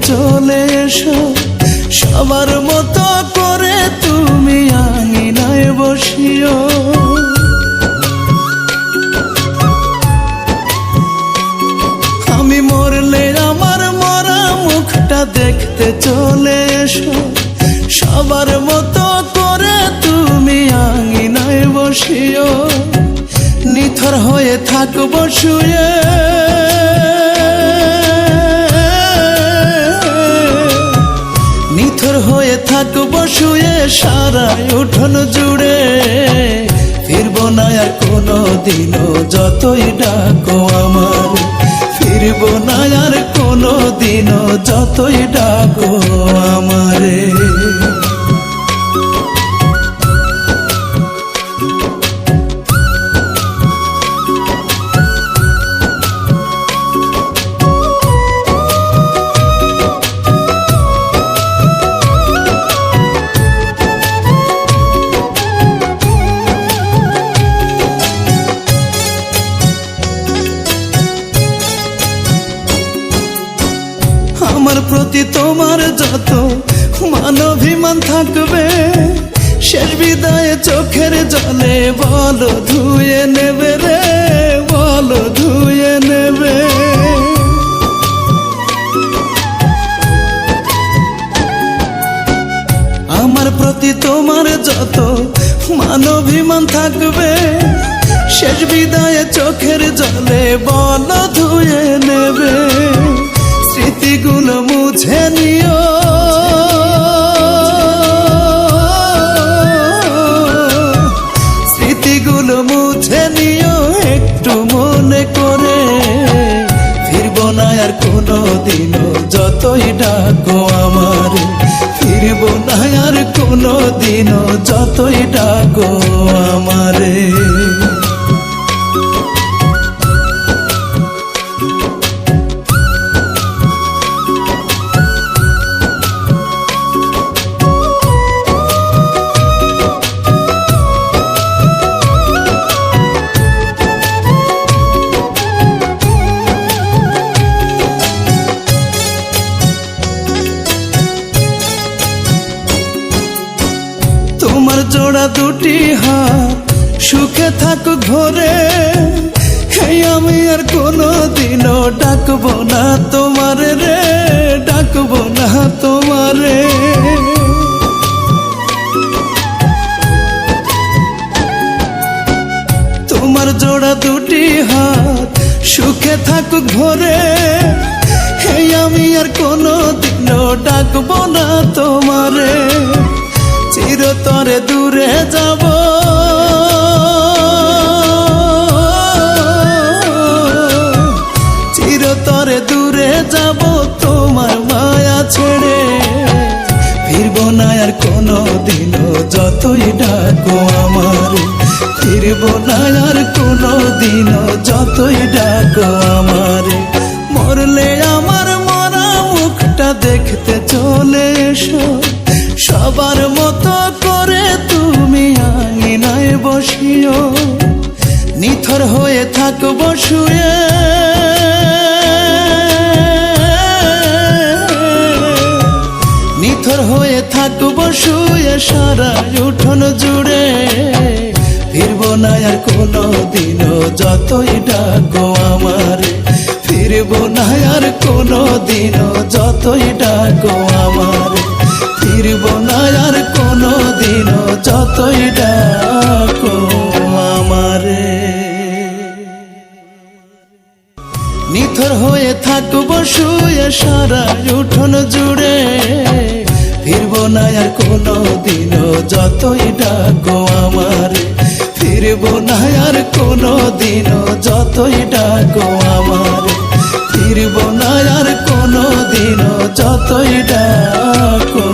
চলে এসো, সবার মতো করে তুমি আঙিনায় বসিও। আমি মরলে আমার মরা মুখটা দেখতে চলে এসো, সবার মতো করে তুমি আঙিনায় বসিও। নিথর হয়ে থাকবো শুয়ে, নিথর হয়ে থাকবো শুয়ে সারা উঠোন জুড়ে। ফিরবো না আর কোনো দিনও যতই ডাকো আমার, ফিরবো না আর কোনো দিনও যতই ডাকো আমারে। আমার প্রতি তোমার যত মান অভিমান থাকবে, শেষ বিদায়ে চোখের জলে বলো ধুয়ে নেবে রে, বলো ধুয়ে নেবে। আমার প্রতি তোমার যত মান অভিমান থাকবে, শেষ বিদায়ে চোখের জলে বলো ধুয়ে নেবে। স্মৃতিগুলো মুছে নিও, স্মৃতিগুলো মুছে নিও একটু মনে করে। ফিরবো না আর কোনো দিনও যতই ডাকো আমার, ফিরবো না আর কোনো দিনও যতই ডাকো আমারে। তোমার জোড়া দুটি হাত সুখে থাকো ঘরে, আমি আর কোনো দিনও ডাকবো না তোমারে রে, ডাকবো না তোমারে। তোমার জোড়া দুটি হাত সুখে থাকো ঘরে, আমি আর কোনো দিনও ডাকবো না তোমারে। চিরতরে দূরে যাব, চিরতরে দূরে যাব তোমার মায়া ছেড়ে। ফিরবো না আর কোনো দিনও যতই ডাকো আমার, ফিরবো না আর কোনো দিনও যতই ডাকো আমার। মরলে আমার মরা মুখটা দেখতে চলে এসো, সবার মতো করে তুমি আঙিনায় বসিও। নিথর হয়ে থাকবো শুয়ে, নিথর হয়ে থাকবো শুয়ে সারা উঠোন জুড়ে। ফিরবো না আর কোনো দিনও যতই ডাকো আমার, ফিরবো না আর কোনো দিনও যতই ডাকো আমার, ফিরবো না আর কোনো দিনও যতই ডাকো আমারে। নিথর হয়ে থাকবো শুয়ে সারা উঠোন জুড়ে। ফিরবো না আর কোনো দিনও যতই ডাকো আমার, ফিরবো না আর কোনো দিনও যতই ডাকো আমার, ফিরবো না আর কোনো দিনও যতই ডাকো।